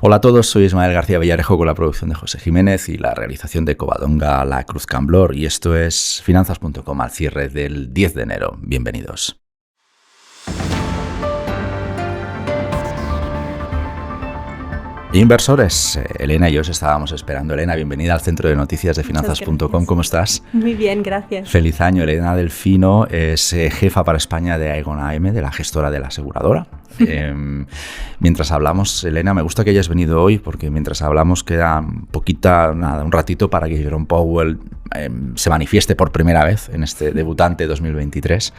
Hola a todos, soy Ismael García Villarejo con la producción de José Jiménez y la realización de Covadonga La Cruz Camblor, y esto es Finanzas.com al cierre del 10 de enero. Bienvenidos. Inversores, Elena y yo os estábamos esperando. Elena, bienvenida al Centro de Noticias de Finanzas.com. ¿Cómo estás? Muy bien, gracias. Feliz año. Elena Delfino es jefa para España de Aegon AM, de la gestora de la aseguradora. Mientras hablamos, Elena, me gusta que hayas venido hoy, porque mientras hablamos queda un ratito para que Jerome Powell se manifieste por primera vez en este debutante 2023.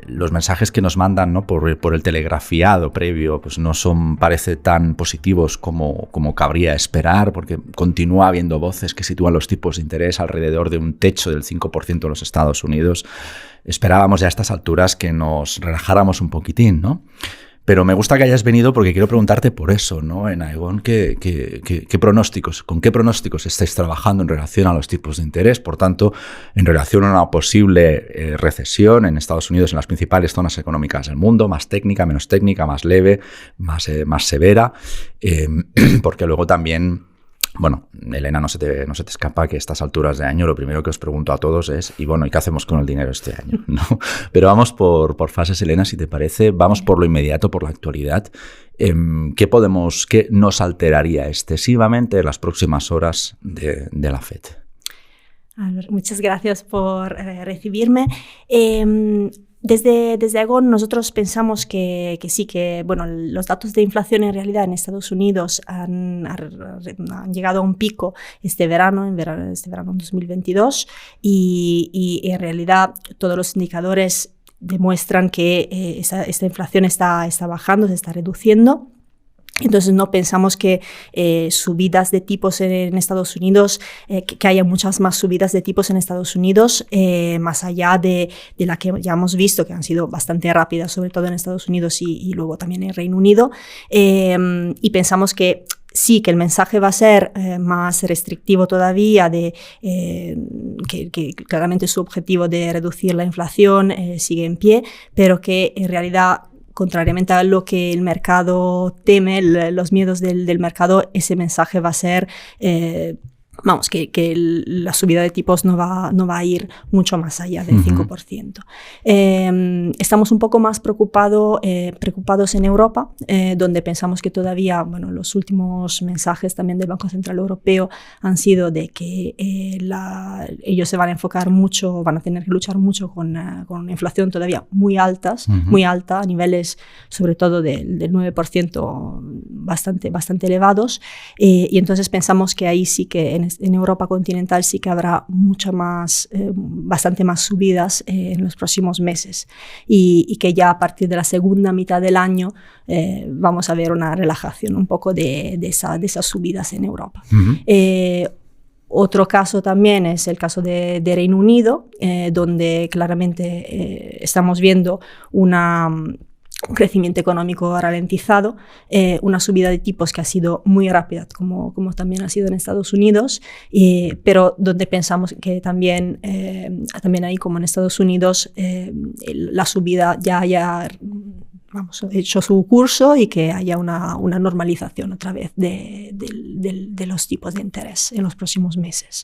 Los mensajes que nos mandan, ¿no?, por el telegrafiado previo, pues no parece tan positivos como cabría esperar, porque continúa habiendo voces que sitúan los tipos de interés alrededor de un techo del 5% en los Estados Unidos. Esperábamos ya a estas alturas que nos relajáramos un poquitín, ¿no? Pero me gusta que hayas venido porque quiero preguntarte por eso, ¿no? En Aegon, ¿con qué pronósticos estáis trabajando en relación a los tipos de interés? Por tanto, en relación a una posible recesión en Estados Unidos, en las principales zonas económicas del mundo, más técnica, menos técnica, más leve, más severa, porque luego también... Bueno, Elena, no se te escapa que a estas alturas de año lo primero que os pregunto a todos es, ¿y qué hacemos con el dinero este año? ¿No? Pero vamos por fases, Elena, si te parece. Vamos por lo inmediato, por la actualidad. ¿Qué nos excesivamente en las próximas horas de la FED? Muchas gracias por recibirme. Desde Aegon nosotros pensamos que sí, que los datos de inflación en realidad en Estados Unidos han llegado a un pico este verano 2022 y en realidad todos los indicadores demuestran que esta inflación está bajando, se está reduciendo. Entonces no pensamos que subidas de tipos en Estados Unidos, que haya muchas más subidas de tipos en Estados Unidos, más allá de la que ya hemos visto, que han sido bastante rápidas, sobre todo en Estados Unidos y luego también en Reino Unido. Y pensamos que sí, que el mensaje va a ser más restrictivo todavía, que claramente su objetivo de reducir la inflación sigue en pie, pero que en realidad, contrariamente a lo que el mercado teme, los miedos del mercado, ese mensaje va a ser, que la subida de tipos no va a ir mucho más allá del 5%. Estamos un poco más preocupados en Europa, donde pensamos que todavía, los últimos mensajes también del Banco Central Europeo han sido de que ellos se van a enfocar mucho, van a tener que luchar mucho con una inflación todavía muy alta, a niveles sobre todo del 9%, bastante elevados, y entonces pensamos que ahí sí que en Europa continental sí que habrá bastante más subidas en los próximos meses, y que ya a partir de la segunda mitad del año vamos a ver una relajación un poco de esas subidas en Europa. Otro caso también es el caso de Reino Unido, donde claramente estamos viendo un crecimiento económico ralentizado, una subida de tipos que ha sido muy rápida, como también ha sido en Estados Unidos, pero donde pensamos que también ahí, como en Estados Unidos, la subida ya haya hecho su curso y que haya una normalización otra vez de los tipos de interés en los próximos meses.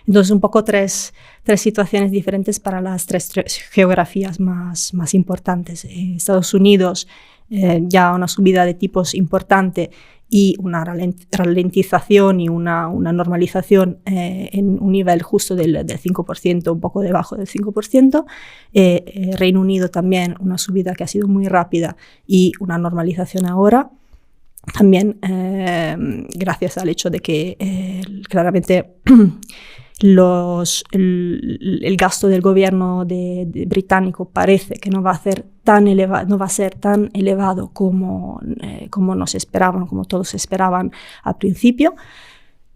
Entonces, un poco tres situaciones diferentes para las tres geografías más importantes. En Estados Unidos, ya una subida de tipos importante y una ralentización y una normalización en un nivel justo del 5%, un poco debajo del 5%. Reino Unido también una subida que ha sido muy rápida y una normalización ahora. También gracias al hecho de que claramente el gasto del gobierno británico parece que no va a ser tan elevado como nos esperaban, como todos esperaban al principio.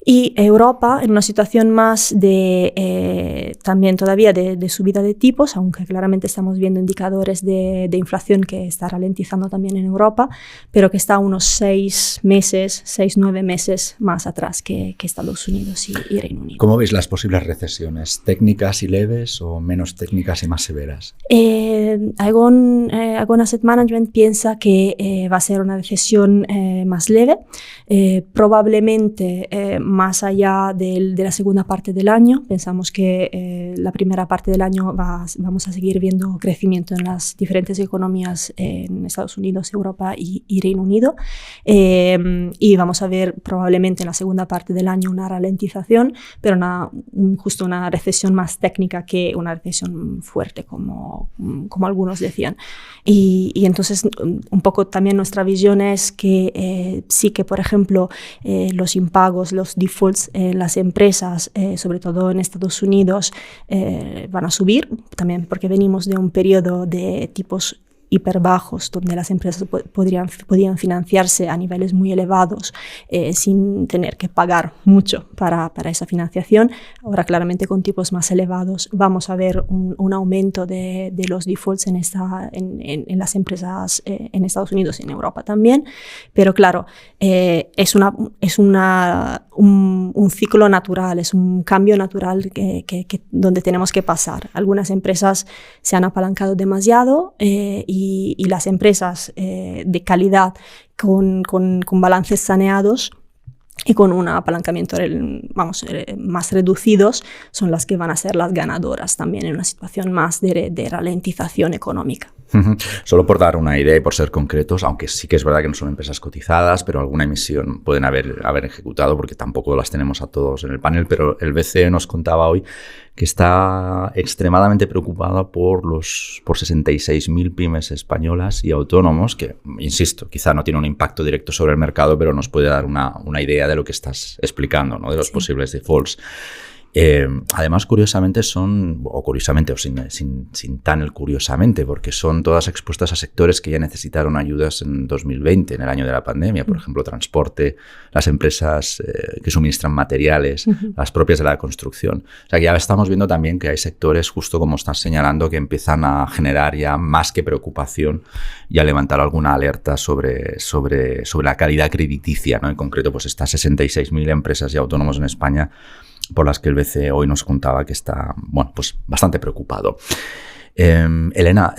Y Europa en una situación más de también todavía de subida de tipos, aunque claramente estamos viendo indicadores de inflación que está ralentizando también en Europa, pero que está unos 9 meses más atrás que Estados Unidos y Reino Unido. ¿Cómo veis las posibles recesiones? ¿Técnicas y leves o menos técnicas y más severas? Aegon Asset Management piensa que va a ser una recesión más leve, probablemente más allá de la segunda parte del año. Pensamos que la primera parte del año vamos a seguir viendo crecimiento en las diferentes economías en Estados Unidos, Europa y Reino Unido. Y vamos a ver probablemente en la segunda parte del año una ralentización, pero justo una recesión más técnica que una recesión fuerte, como algunos decían. Y entonces un poco también nuestra visión es que sí que, por ejemplo, los impagos, los defaults en las empresas, sobre todo en Estados Unidos, van a subir, también porque venimos de un periodo de tipos hiperbajos, donde las empresas podían financiarse a niveles muy elevados sin tener que pagar mucho para esa financiación. Ahora claramente con tipos más elevados vamos a ver un aumento de los defaults en las empresas en Estados Unidos y en Europa también, pero claro, es un ciclo natural, es un cambio natural donde tenemos que pasar. Algunas empresas se han apalancado demasiado y las empresas de calidad con balances saneados y con un apalancamiento más reducidos son las que van a ser las ganadoras también en una situación más de ralentización económica. Solo por dar una idea y por ser concretos, aunque sí que es verdad que no son empresas cotizadas, pero alguna emisión pueden haber ejecutado, porque tampoco las tenemos a todos en el panel, pero el BCE nos contaba hoy que está extremadamente preocupada por 66.000 pymes españolas y autónomos, que, insisto, quizá no tiene un impacto directo sobre el mercado, pero nos puede dar una idea de lo que estás explicando, ¿no? De los posibles defaults. Además, curiosamente sin tan curiosamente, porque son todas expuestas a sectores que ya necesitaron ayudas en 2020, en el año de la pandemia, por ejemplo, transporte, las empresas que suministran materiales, las propias de la construcción. O sea, que ya estamos viendo también que hay sectores, justo como estás señalando, que empiezan a generar ya más que preocupación y a levantar alguna alerta sobre la calidad crediticia, ¿no? En concreto, pues estas 66.000 empresas y autónomos en España, por las que el BCE hoy nos contaba que está, pues bastante preocupado. Elena,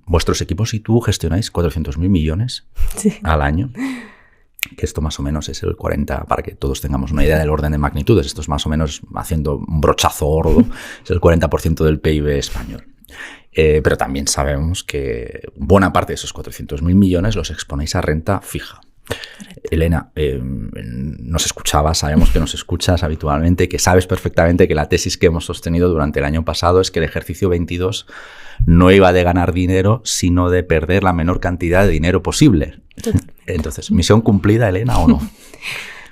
vuestros equipos y tú gestionáis 400.000 millones al año, que esto más o menos es el 40%, para que todos tengamos una idea del orden de magnitudes, esto es más o menos, haciendo un brochazo gordo, es el 40% del PIB español. Pero también sabemos que buena parte de esos 400.000 millones los exponéis a renta fija. Correcto. Elena, nos escuchabas, sabemos que nos escuchas habitualmente, que sabes perfectamente que la tesis que hemos sostenido durante el año pasado es que el ejercicio 22 no iba de ganar dinero, sino de perder la menor cantidad de dinero posible. Entonces, ¿misión cumplida, Elena, o no?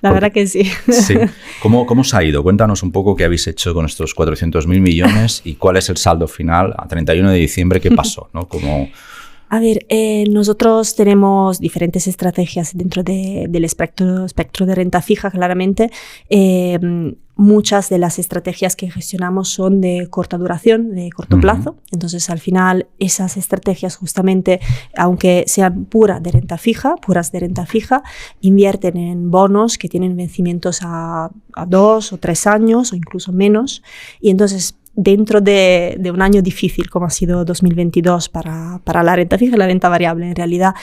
La verdad que sí. Sí. ¿Cómo os ha ido? Cuéntanos un poco qué habéis hecho con estos 400.000 millones y cuál es el saldo final a 31 de diciembre, qué pasó, ¿no? A ver, nosotros tenemos diferentes estrategias dentro del espectro de renta fija, claramente. Muchas de las estrategias que gestionamos son de corta duración, de corto plazo. Entonces, al final, esas estrategias justamente, aunque sean puras de renta fija, invierten en bonos que tienen vencimientos a 2 o 3 años o incluso menos. Y entonces, dentro de un año difícil como ha sido 2022 para la renta fija y la renta variable, en realidad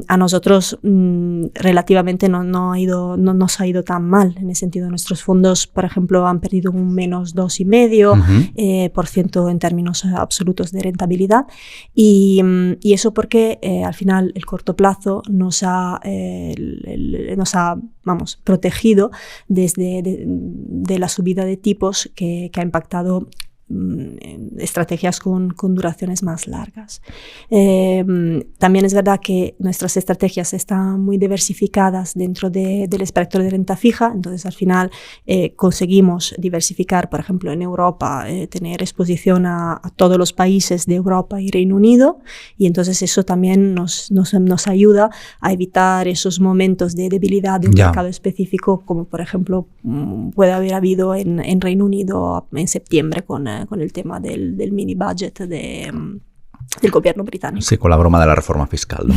a nosotros relativamente no nos ha ido tan mal. En ese sentido, nuestros fondos, por ejemplo, han perdido un menos 2,5% en términos absolutos de rentabilidad, y eso porque al final el corto plazo nos ha protegido de la subida de tipos que ha impactado estrategias con duraciones más largas. También es verdad que nuestras estrategias están muy diversificadas dentro del espectro de renta fija, entonces al final conseguimos diversificar, por ejemplo, en Europa, tener exposición a todos los países de Europa y Reino Unido, y entonces eso también nos ayuda a evitar esos momentos de debilidad de un mercado específico, como por ejemplo puede haber habido en Reino Unido en septiembre con el tema del mini budget del gobierno británico. Sí, con la broma de la reforma fiscal, ¿no?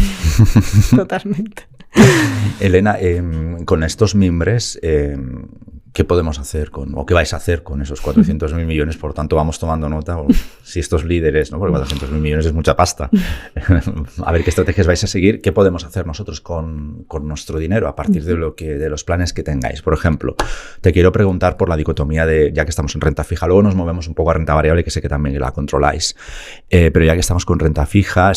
Totalmente. Elena, con estos mimbres, ¿qué podemos hacer o qué vais a hacer con esos 400.000 millones? Por tanto, vamos tomando nota, si estos líderes, ¿no? Porque 400.000 millones es mucha pasta. A ver qué estrategias vais a seguir, qué podemos hacer nosotros con nuestro dinero a partir de los planes que tengáis. Por ejemplo, te quiero preguntar por la dicotomía ya que estamos en renta fija, luego nos movemos un poco a renta variable, que sé que también la controláis, pero ya que estamos con renta fija,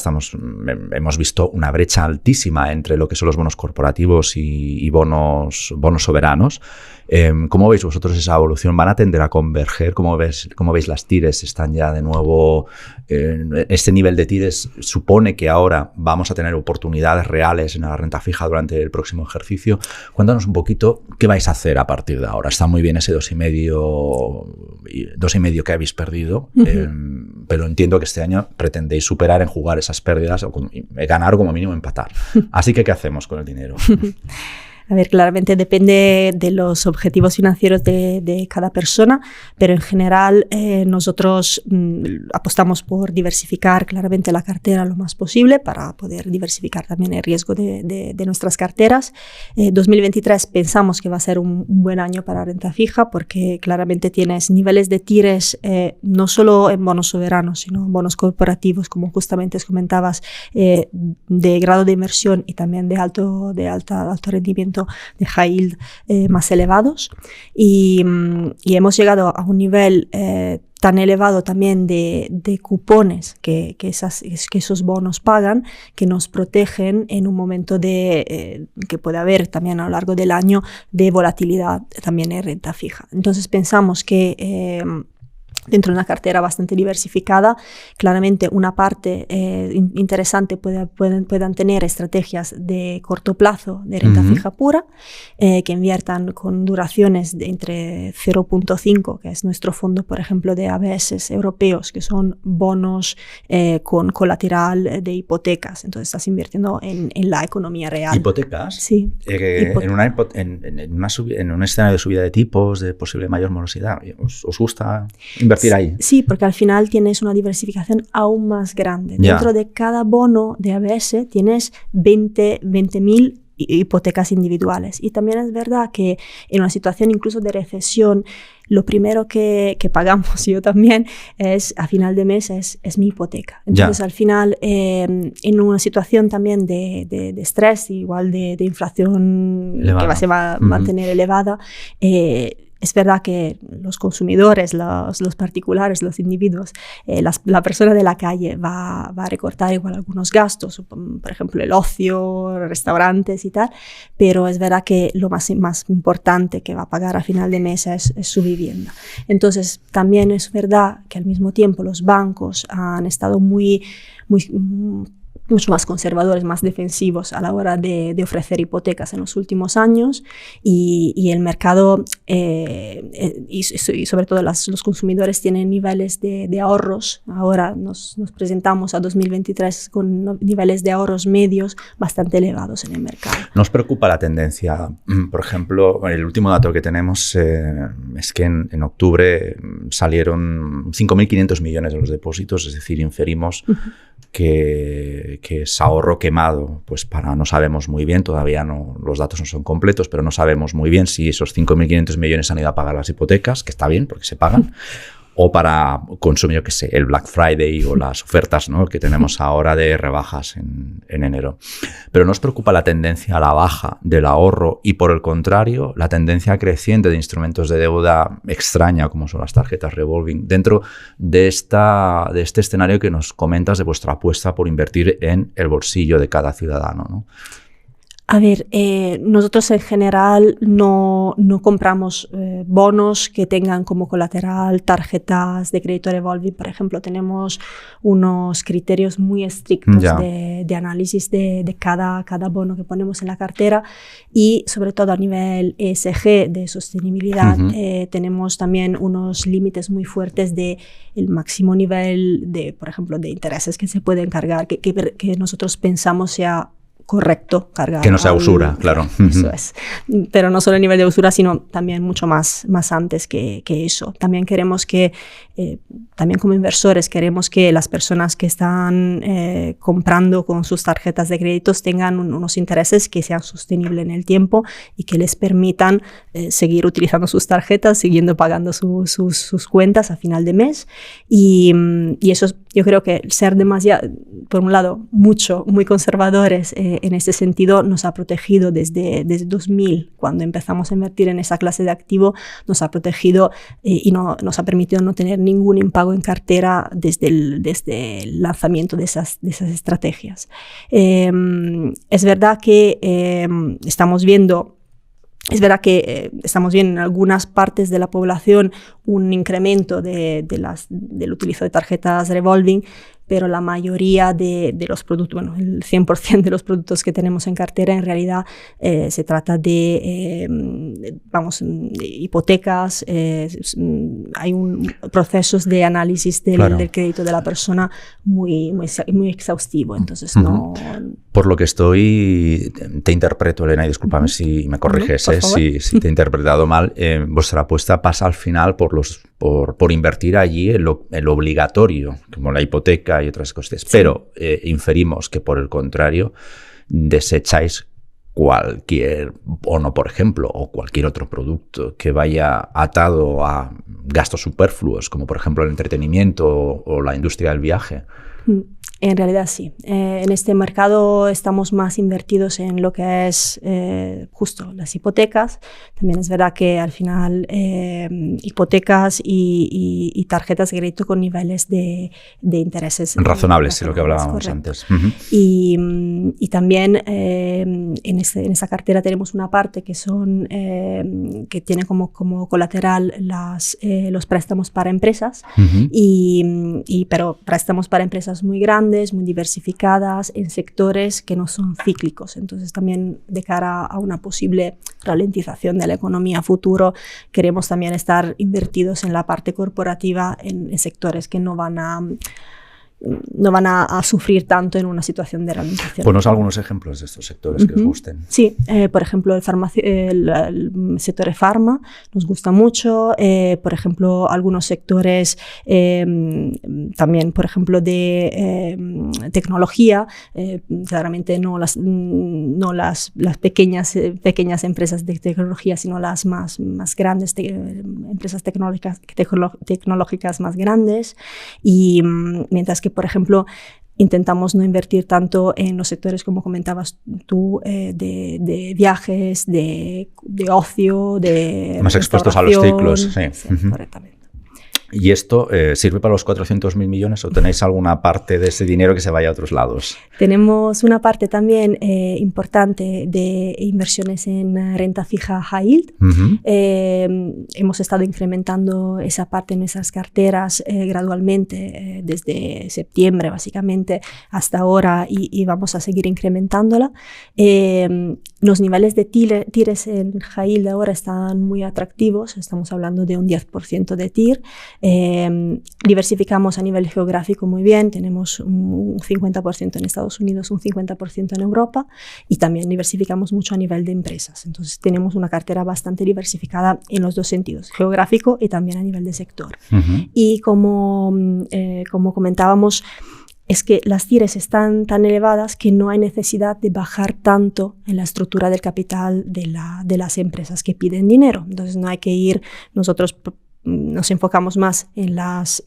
hemos visto una brecha altísima entre lo que son los bonos corporativos y bonos soberanos. ¿Cómo veis vosotros esa evolución? ¿Van a tender a converger? ¿Cómo veis las TIRES? ¿Están ya de nuevo? ¿Este nivel de TIRES supone que ahora vamos a tener oportunidades reales en la renta fija durante el próximo ejercicio? Cuéntanos un poquito qué vais a hacer a partir de ahora. Está muy bien ese 2,5 que habéis perdido, pero entiendo que este año pretendéis superar en jugar esas pérdidas o ganar o como mínimo empatar. Así que, ¿qué hacemos con el dinero? A ver, claramente depende de los objetivos financieros de cada persona, pero en general nosotros apostamos por diversificar claramente la cartera lo más posible para poder diversificar también el riesgo de nuestras carteras. 2023 pensamos que va a ser un buen año para renta fija porque claramente tienes niveles de TIRES no solo en bonos soberanos, sino en bonos corporativos, como justamente comentabas, de grado de inversión y también de alto rendimiento, de high yield más elevados, y hemos llegado a un nivel tan elevado también de cupones que esos bonos pagan, que nos protegen en un momento que puede haber también a lo largo del año de volatilidad también en renta fija. Entonces pensamos que dentro de una cartera bastante diversificada, claramente una parte interesante puedan tener estrategias de corto plazo de renta fija pura, que inviertan con duraciones de entre 0.5, que es nuestro fondo, por ejemplo, de ABS europeos, que son bonos con colateral de hipotecas. Entonces estás invirtiendo en la economía real. ¿Hipotecas? Sí. En un escenario de subida de tipos, de posible mayor morosidad, ¿os gusta invertir ahí? Sí, porque al final tienes una diversificación aún más grande. Dentro de cada bono de ABS tienes 20.000 hipotecas individuales. Y también es verdad que en una situación incluso de recesión, lo primero que pagamos, yo también, a final de mes es mi hipoteca. Entonces, al final, en una situación también de estrés, igual de inflación elevada, que se va a mantener elevada, es verdad que los consumidores, los particulares, los individuos, la persona de la calle va a recortar igual algunos gastos, por ejemplo el ocio, restaurantes y tal, pero es verdad que lo más importante que va a pagar a final de mes es su vivienda. Entonces también es verdad que al mismo tiempo los bancos han estado mucho más conservadores, más defensivos a la hora de ofrecer hipotecas en los últimos años, y el mercado y sobre todo los consumidores tienen niveles de ahorros. Ahora nos presentamos a 2023 con niveles de ahorros medios bastante elevados en el mercado. ¿Nos preocupa la tendencia? Por ejemplo, el último dato que tenemos es que en octubre salieron 5.500 millones de los depósitos, es decir, inferimos que es ahorro quemado, pues no sabemos muy bien, todavía los datos no son completos, pero no sabemos muy bien si esos 5.500 millones han ido a pagar las hipotecas, que está bien porque se pagan, o para consumir, yo qué sé, el Black Friday o las ofertas, ¿no?, que tenemos ahora de rebajas en enero. Pero ¿nos preocupa la tendencia a la baja del ahorro y, por el contrario, la tendencia creciente de instrumentos de deuda extraña, como son las tarjetas revolving, dentro de este escenario que nos comentas de vuestra apuesta por invertir en el bolsillo de cada ciudadano, ¿no? A ver, nosotros en general no compramos bonos que tengan como colateral tarjetas de crédito revolving. Por ejemplo, tenemos unos criterios muy estrictos de análisis de cada bono que ponemos en la cartera, y sobre todo a nivel ESG de sostenibilidad tenemos también unos límites muy fuertes de el máximo nivel de, por ejemplo, de intereses que se pueden cargar, que nosotros pensamos sea correcto cargar. Que no sea usura, claro. Eso es. Pero no solo a nivel de usura, sino también mucho más antes que eso. También queremos que, también como inversores, queremos que las personas que están comprando con sus tarjetas de créditos tengan unos intereses que sean sostenibles en el tiempo y que les permitan seguir utilizando sus tarjetas, siguiendo pagando sus cuentas a final de mes. Y eso, yo creo que ser demasiado, por un lado, muy conservadores en este sentido nos ha protegido desde 2000, cuando empezamos a invertir en esa clase de activo, nos ha protegido y nos ha permitido no tener ningún impago en cartera desde el lanzamiento de esas estrategias. Es verdad que estamos viendo en algunas partes de la población un incremento del utilizo de tarjetas revolving, pero la mayoría de los productos, bueno, el 100% de los productos que tenemos en cartera, en realidad se trata de hipotecas, hay procesos de análisis del crédito de la persona muy exhaustivo, entonces no... Por lo que te interpreto, Elena, y discúlpame si me corriges, si te he interpretado mal, vuestra apuesta pasa al final por invertir allí en lo obligatorio, como la hipoteca y otras cosas. Sí. Pero inferimos que, por el contrario, desecháis cualquier bono, por ejemplo, o cualquier otro producto que vaya atado a gastos superfluos, como por ejemplo el entretenimiento o la industria del viaje. En realidad sí. En este mercado estamos más invertidos en lo que es justo las hipotecas. También es verdad que al final hipotecas y tarjetas de crédito con niveles de intereses razonables, lo que hablábamos antes. Y también en esa cartera tenemos una parte que tiene como colateral los préstamos para empresas, pero préstamos para empresas muy grandes, muy diversificadas, en sectores que no son cíclicos. Entonces también de cara a una posible ralentización de la economía futuro, queremos también estar invertidos en la parte corporativa, en sectores que no van a sufrir tanto en una situación de ralentización. Ponos algunos ejemplos de estos sectores que os gusten. Sí, por ejemplo, el sector de farma nos gusta mucho, por ejemplo, algunos sectores también, por ejemplo, de tecnología, claramente no las pequeñas empresas de tecnología, sino las más grandes, empresas tecnológicas más grandes, y mientras que, por ejemplo, intentamos no invertir tanto en los sectores, como comentabas tú, de viajes, de ocio, de más expuestos a los ciclos. Sí. Correctamente. ¿Y esto sirve para los 400.000 millones o tenéis alguna parte de ese dinero que se vaya a otros lados? Tenemos una parte también importante de inversiones en renta fija high yield. Hemos estado incrementando esa parte en nuestras carteras gradualmente desde septiembre básicamente hasta ahora, y vamos a seguir incrementándola. Los niveles de TIRs en high yield ahora están muy atractivos, estamos hablando de un 10% de TIR. Diversificamos a nivel geográfico muy bien, tenemos un 50% en Estados Unidos, un 50% en Europa, y también diversificamos mucho a nivel de empresas. Entonces tenemos una cartera bastante diversificada en los dos sentidos, geográfico y también a nivel de sector. Y como comentábamos, es que las TIRs están tan elevadas que no hay necesidad de bajar tanto en la estructura del capital de las empresas que piden dinero. Entonces no hay que ir nosotros nos enfocamos más en las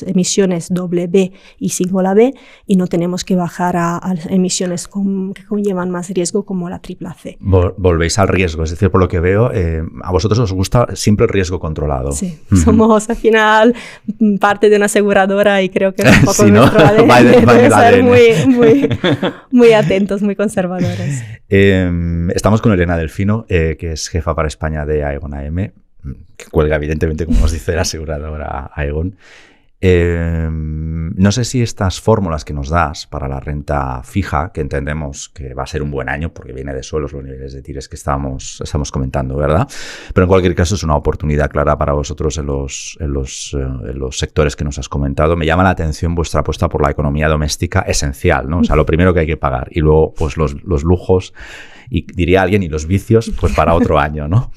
emisiones B y B y no tenemos que bajar a emisiones que conllevan más riesgo como la C. Volvéis al riesgo, es decir, por lo que veo, a vosotros os gusta siempre el riesgo controlado. Sí, somos al final parte de una aseguradora y creo que es un poco sí, nuestro ADN, va de ser muy, muy atentos, muy conservadores. Estamos con Elena Delfino, que es jefa para España de Aegon AM, que cuelga evidentemente, como nos dice la aseguradora Aegon. No sé si estas fórmulas que nos das para la renta fija, que entendemos que va a ser un buen año porque viene de suelos los niveles de tires que estamos comentando, ¿verdad? Pero en cualquier caso es una oportunidad clara para vosotros en los sectores que nos has comentado. Me llama la atención vuestra apuesta por la economía doméstica esencial, ¿no? O sea, lo primero que hay que pagar y luego pues los lujos y diría alguien y los vicios pues para otro año, ¿no?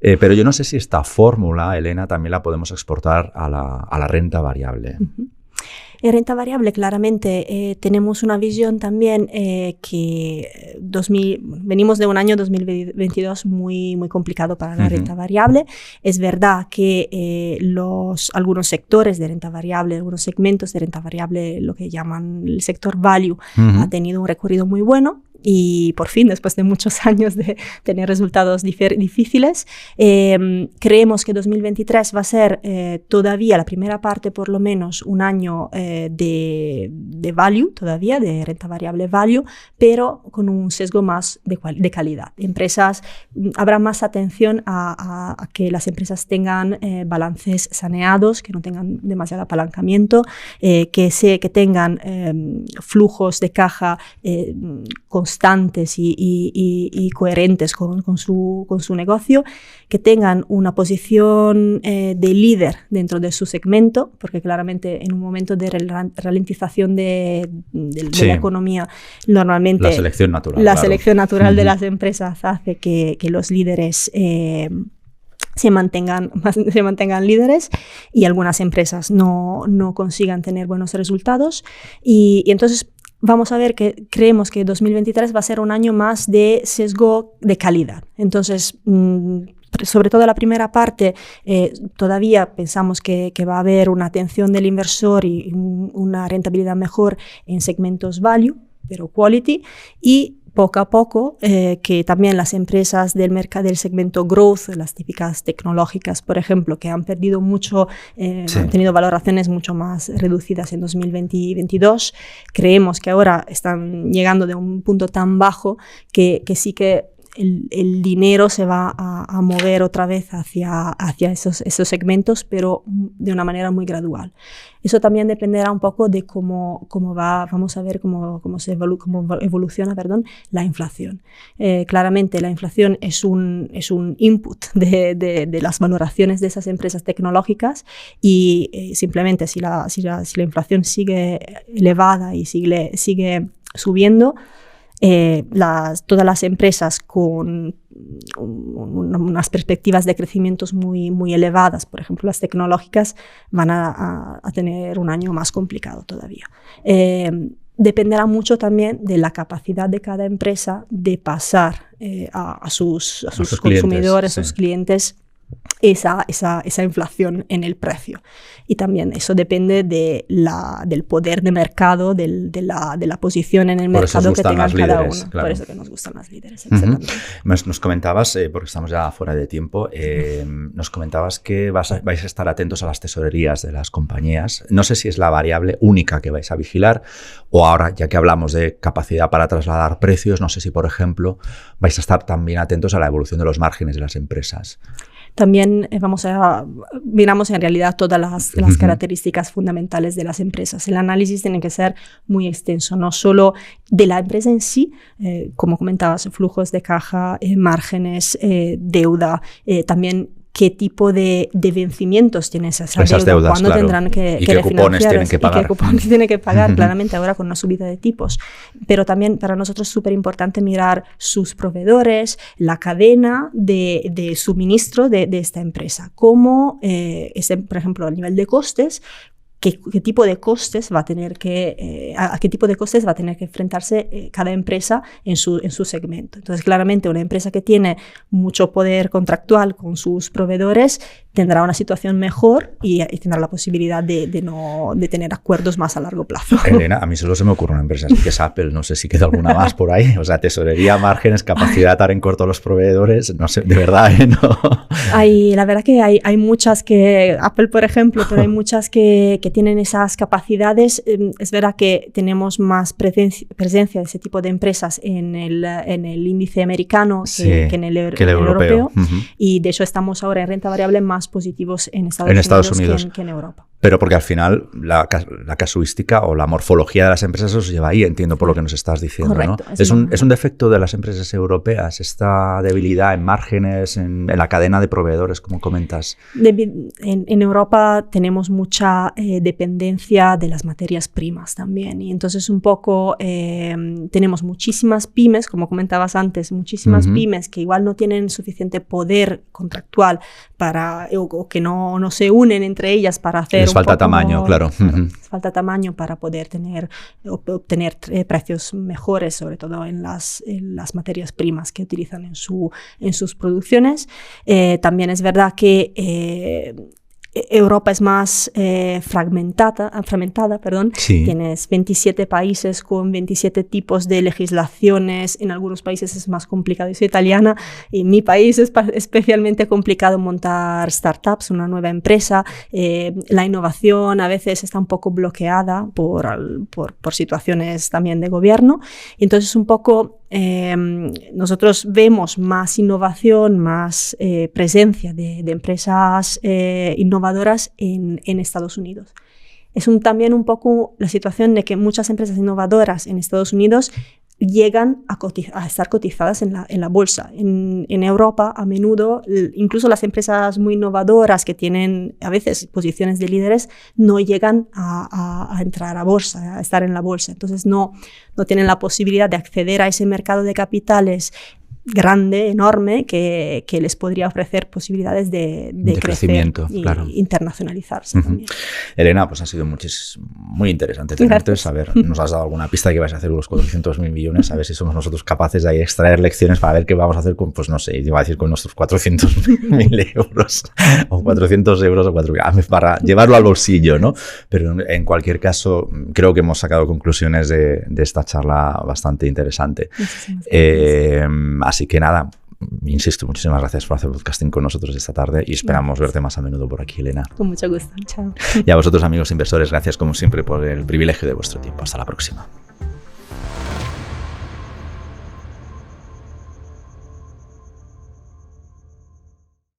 Pero yo no sé si esta fórmula, Elena, también la podemos exportar a la renta variable. En renta variable, claramente, tenemos una visión también que venimos de un año 2022 muy, muy complicado para la renta variable. Es verdad que algunos sectores de renta variable, algunos segmentos de renta variable, lo que llaman el sector value, ha tenido un recorrido muy bueno. Y por fin, después de muchos años de tener resultados difíciles, creemos que 2023 va a ser todavía, la primera parte por lo menos, un año de value, todavía de renta variable value, pero con un sesgo más de calidad. Habrá más atención a que las empresas tengan balances saneados, que no tengan demasiado apalancamiento, que tengan flujos de caja constantes y coherentes con su negocio, que tengan una posición de líder dentro de su segmento, porque claramente en un momento de ralentización de la economía, normalmente la selección natural de las empresas hace que los líderes se mantengan líderes y algunas empresas no consigan tener buenos resultados y entonces vamos a ver que creemos que 2023 va a ser un año más de sesgo de calidad. Entonces, sobre todo la primera parte, todavía pensamos que va a haber una atención del inversor y una rentabilidad mejor en segmentos value, pero quality, y poco a poco, que también las empresas del segmento growth, las típicas tecnológicas, por ejemplo, que han perdido mucho, han tenido valoraciones mucho más reducidas en 2022, creemos que ahora están llegando de un punto tan bajo que sí que el dinero se va a mover otra vez hacia esos segmentos, pero de una manera muy gradual. Eso también dependerá un poco de cómo vamos a ver cómo evoluciona la inflación. Claramente la inflación es un input de las valoraciones de esas empresas tecnológicas y simplemente si la inflación sigue elevada y sigue subiendo, todas las empresas con unas perspectivas de crecimientos muy, muy elevadas, por ejemplo las tecnológicas, van a tener un año más complicado todavía. Dependerá mucho también de la capacidad de cada empresa de pasar a sus consumidores, a sus clientes, esa inflación en el precio. Y también eso depende del poder de mercado, de la posición en el mercado que tengan cada uno. Claro. Por eso que nos gustan las líderes. Nos comentabas, porque estamos ya fuera de tiempo, nos comentabas que vais a estar atentos a las tesorerías de las compañías. No sé si es la variable única que vais a vigilar o ahora, ya que hablamos de capacidad para trasladar precios, no sé si, por ejemplo, vais a estar también atentos a la evolución de los márgenes de las empresas. También miramos en realidad todas las características fundamentales de las empresas. El análisis tiene que ser muy extenso, no solo de la empresa en sí, como comentabas, flujos de caja, márgenes, deuda, también qué tipo de vencimientos tiene esa deuda, cuándo tendrán que qué cupones tienen que pagar. Y qué cupones tienen que pagar, claramente ahora con una subida de tipos. Pero también para nosotros es súper importante mirar sus proveedores, la cadena de suministro de esta empresa. Cómo, por ejemplo, a nivel de costes, ¿Qué tipo de costes va a tener a qué tipo de costes va a tener que enfrentarse cada empresa en su segmento? Entonces, claramente, una empresa que tiene mucho poder contractual con sus proveedores tendrá una situación mejor y tendrá la posibilidad de tener acuerdos más a largo plazo. Elena, a mí solo se me ocurre una empresa así que es Apple, no sé si queda alguna más por ahí, o sea, tesorería, márgenes, capacidad de atar en corto a los proveedores, no sé, de verdad, ¿no? La verdad que hay muchas que, Apple por ejemplo, pero hay muchas que tienen esas capacidades. Es verdad que tenemos más presencia de ese tipo de empresas en el índice americano que en el europeo. Y de hecho estamos ahora en renta variable más positivos en Estados Unidos. Que en Europa. Pero porque al final la casuística o la morfología de las empresas os lleva ahí, entiendo por lo que nos estás diciendo. Correcto, ¿no? ¿Es un defecto de las empresas europeas esta debilidad en márgenes, en la cadena de proveedores, como comentas? En Europa tenemos mucha dependencia de las materias primas también, y entonces un poco tenemos muchísimas pymes, como comentabas antes, muchísimas pymes que igual no tienen suficiente poder contractual o que no se unen entre ellas para hacer... Les falta tamaño, claro. Les falta tamaño para poder obtener precios mejores, sobre todo en las materias primas que utilizan en sus producciones. También es verdad que Europa es más fragmentada, Sí. Tienes 27 países con 27 tipos de legislaciones, en algunos países es más complicado, yo soy italiana y en mi país es especialmente complicado montar startups, una nueva empresa, la innovación a veces está un poco bloqueada por situaciones también de gobierno, entonces un poco nosotros vemos más innovación, más presencia de empresas innovadoras en Estados Unidos. Es también un poco la situación de que muchas empresas innovadoras en Estados Unidos llegan a estar cotizadas en la bolsa. En Europa, a menudo, incluso las empresas muy innovadoras que tienen a veces posiciones de líderes no llegan a entrar a bolsa, a estar en la bolsa. Entonces no tienen la posibilidad de acceder a ese mercado de capitales grande, enorme, que les podría ofrecer posibilidades de crecimiento, y claro. internacionalizarse también. Elena, pues ha sido muy interesante tenerte, saber, nos has dado alguna pista de que vais a hacer unos 400.000 millones, a ver si somos nosotros capaces de ahí extraer lecciones para ver qué vamos a hacer con, pues no sé, iba a decir con nuestros 400.000 euros o 400 euros o 4.000 para llevarlo al bolsillo, ¿no? Pero en cualquier caso, creo que hemos sacado conclusiones de esta charla bastante interesante. Así que nada, insisto, muchísimas gracias por hacer podcasting con nosotros esta tarde y esperamos verte más a menudo por aquí, Elena. Con mucho gusto. Chao. Y a vosotros, amigos inversores, gracias como siempre por el privilegio de vuestro tiempo. Hasta la próxima.